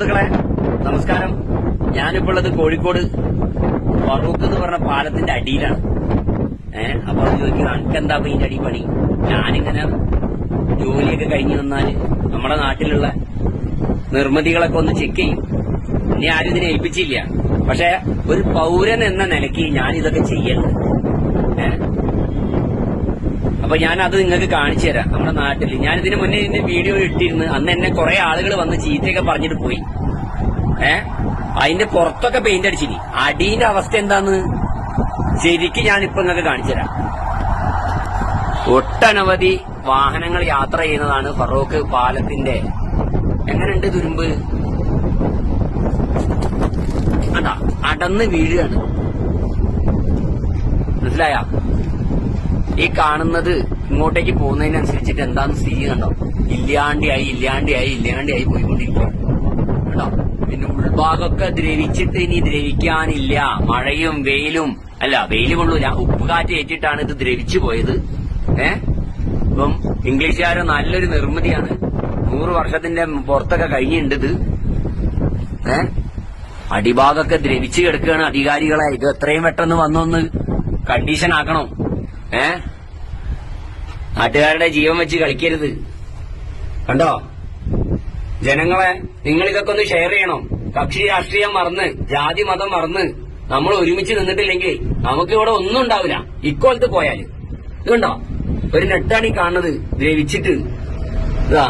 സുഹൃത്തുക്കളെ നമസ്കാരം. ഞാനിപ്പോൾ ഉള്ളത് കോഴിക്കോട് ഫറൂഖ് എന്ന് പറഞ്ഞ പാലത്തിന്റെ അടിയിലാണ്. അപ്പൊ അത് ചോദിക്കും, അനക്കെന്താ ഇതിന്റെ അടി പണി? ഞാനിങ്ങനെ ജോലിയൊക്കെ കഴിഞ്ഞു വന്നാല് നമ്മുടെ നാട്ടിലുള്ള നിർമ്മിതികളൊക്കെ ഒന്ന് ചെക്ക് ചെയ്യും. ഇനി ആരും ഇതിനെ ഏൽപ്പിച്ചില്ല. പക്ഷെ ഒരു പൗരൻ എന്ന നിലയ്ക്ക് ഞാൻ ഇതൊക്കെ ചെയ്യലുണ്ട്. അപ്പൊ ഞാനത് നിങ്ങൾക്ക് കാണിച്ചു തരാം. നമ്മുടെ നാട്ടിൽ ഞാൻ ഇതിന് മുന്നേ ഇതിന്റെ വീഡിയോ ഇട്ടിരുന്നു. അന്ന് എന്നെ കുറെ ആളുകൾ വന്ന് ചീത്തയൊക്കെ പറഞ്ഞിട്ട് പോയി. അതിന്റെ പുറത്തൊക്കെ പെയിന്റ് അടിച്ചിനി. അടിയുടെ അവസ്ഥ എന്താന്ന് ശരിക്കും ഞാനിപ്പോ നിങ്ങൾക്ക് കാണിച്ചു തരാം. ഒട്ടനവധി വാഹനങ്ങൾ യാത്ര ചെയ്യുന്നതാണ് ഫറൂഖ് പാലത്തിന്റെ. എങ്ങനെയുണ്ട് തുരുമ്പ്? അതാ അടന്ന് വീഴുകയാണ്. മനസ്സിലായ? ഈ കാണുന്നത് ഇങ്ങോട്ടേക്ക് പോകുന്നതിനനുസരിച്ചിട്ട് എന്താന്ന് സ്ഥിതി കണ്ടോ? ഇല്ലാണ്ടിയായി പോയിക്കൊണ്ടിരിക്കുക കേട്ടോ. പിന്നെ ഉൾഭാഗമൊക്കെ ദ്രവിച്ചിട്ട് ഇനി ദ്രവിക്കാനില്ല. മഴയും വെയിലും വെയിൽ കൊള്ളൂല, ഉപ്പുകാറ്റ് ഏറ്റിട്ടാണ് ഇത് ദ്രവിച്ചു പോയത്. ഇപ്പം ഇംഗ്ലീഷുകാര് നല്ലൊരു നിർമ്മിതിയാണ്. 100 വർഷത്തിന്റെ പുറത്തൊക്കെ കഴിഞ്ഞിട്ടുണ്ട് ഇത്. അടിഭാഗമൊക്കെ ദ്രവിച്ചു കിടക്കുകയാണ്. അധികാരികളെ ഇത് എത്രയും പെട്ടെന്ന് വന്നൊന്ന് കണ്ടീഷൻ ആക്കണം. നാട്ടുകാരുടെ ജീവൻ വെച്ച് കളിക്കരുത്. കണ്ടോ ജനങ്ങളെ, നിങ്ങൾ ഇതൊക്കെ ഒന്ന് ഷെയർ ചെയ്യണം. കക്ഷി രാഷ്ട്രീയം മറന്ന്, ജാതി മതം മറന്ന് നമ്മൾ ഒരുമിച്ച് നിന്നിട്ടില്ലെങ്കിൽ നമുക്ക് ഇവിടെ ഒന്നും ഉണ്ടാവില്ല. ഇക്കോലത്ത് പോയാല് ഇതുണ്ടോ, ഒരു നെട്ടാണ് ഈ കാണുന്നത് ദ്രവിച്ചിട്ട്. ഇതാ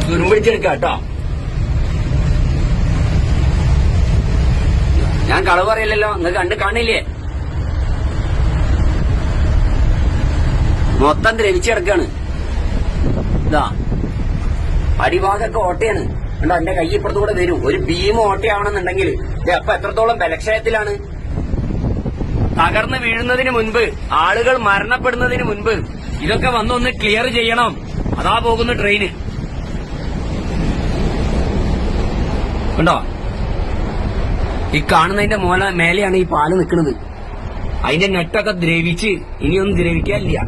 തുരുമ്പിടിച്ചെടുക്കാം കേട്ടോ. ഞാൻ കളവ് പറയില്ലല്ലോ, നിങ്ങൾ കാണില്ലേ? മൊത്തം ദ്രവിച്ചെടുക്കാണ്. ഇതാ അടിഭാഗമൊക്കെ ഓട്ടയാണ്. കണ്ടോ, എന്റെ കൈ ഇപ്പുറത്തൂടെ വരും. ഒരു ഭീമ ഓട്ടയാവണമെന്നുണ്ടെങ്കിൽ അപ്പൊ എത്രത്തോളം ബലക്ഷയത്തിലാണ്. തകർന്ന് വീഴുന്നതിന് മുൻപ്, ആളുകൾ മരണപ്പെടുന്നതിന് മുൻപ് ഇതൊക്കെ വന്നൊന്ന് ക്ലിയർ ചെയ്യണം. അതാ പോകുന്ന ട്രെയിന്. കണ്ടോ, ഈ കാണുന്നതിന്റെ മേലെയാണ് ഈ പാല് നിൽക്കുന്നത്. അതിന്റെ നെട്ടൊക്കെ ദ്രവിച്ച് ഇനിയൊന്നും ദ്രവിക്കാനില്ല.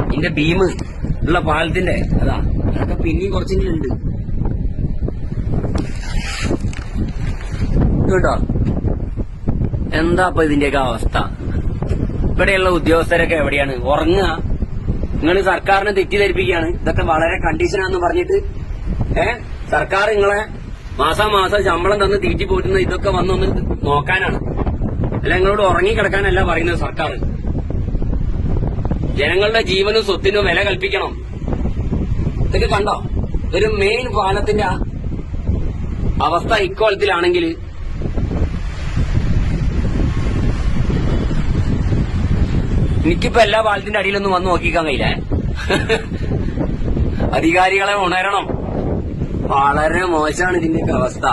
ഇതിന്റെ ബീം ഉള്ള പാലത്തിന്റെ അതാ അതൊക്കെ പിന്നെയും കുറച്ചെങ്കിലും ഉണ്ട് കേട്ടോ. എന്താ ഇപ്പൊ ഇതിന്റെയൊക്കെ അവസ്ഥ? ഇവിടെയുള്ള ഉദ്യോഗസ്ഥരൊക്കെ എവിടെയാണ്? ഉറങ്ങുക. നിങ്ങൾ സർക്കാരിനെ തെറ്റിദ്ധരിപ്പിക്കുകയാണ്. ഇതൊക്കെ വളരെ കണ്ടീഷനാന്ന് പറഞ്ഞിട്ട് സർക്കാർ നിങ്ങളെ മാസാമാസം ശമ്പളം തന്ന് തീറ്റി പോറ്റുന്ന ഇതൊക്കെ വന്നൊന്ന് നോക്കാനാണ്. അല്ല നിങ്ങളോട് ഉറങ്ങിക്കിടക്കാനല്ല പറയുന്നത് സർക്കാർ. ജനങ്ങളുടെ ജീവനും സ്വത്തിനും വില കൽപ്പിക്കണം. ഇതൊക്കെ കണ്ടോ, ഒരു മെയിൻ പാലത്തിന്റെ അവസ്ഥ ഇക്കോലത്തിലാണെങ്കിൽ എനിക്കിപ്പോ എല്ലാ പാലത്തിന്റെ അടിയിലൊന്നും വന്ന് നോക്കിക്കാൻ കഴിയില്ല. അധികാരികളെ ഉണരണം. വളരെ മോശമാണ് ഇതിന്റെയൊക്കെ അവസ്ഥ.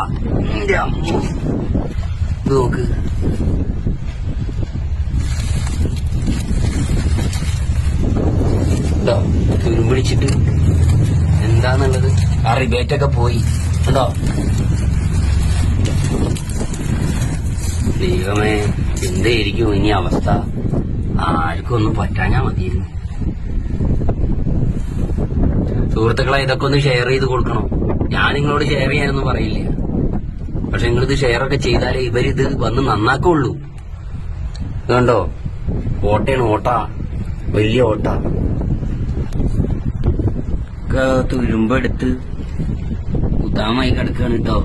നോക്ക്, തുരുമ്പിടിച്ചിട്ട് എന്താന്നുള്ളത്. ആ റിബേറ്റൊക്കെ പോയി. ഉണ്ടോ ദൈവമേ, എന്തായിരിക്കും ഇനി അവസ്ഥ? ആർക്കും ഒന്നും പറ്റാഞ്ഞാ മതിയിരുന്നു. സുഹൃത്തുക്കളെ, ഇതൊക്കെ ഒന്ന് ഷെയർ ചെയ്ത് കൊടുക്കണം. ഞാൻ നിങ്ങളോട് ഷെയർ ചെയ്യാനൊന്നും പറയില്ല. പക്ഷെ നിങ്ങളിത് ഷെയറൊക്കെ ചെയ്താലേ ഇവരിത് വന്ന് നന്നാക്കുള്ളൂ. ഇതുണ്ടോ, ഓട്ടയാണ്. ഓട്ട, വലിയ ഓട്ട. തുരുമ്പെടുത്ത് ഉദാമായി കിടക്കുകയാണ് കേട്ടോ.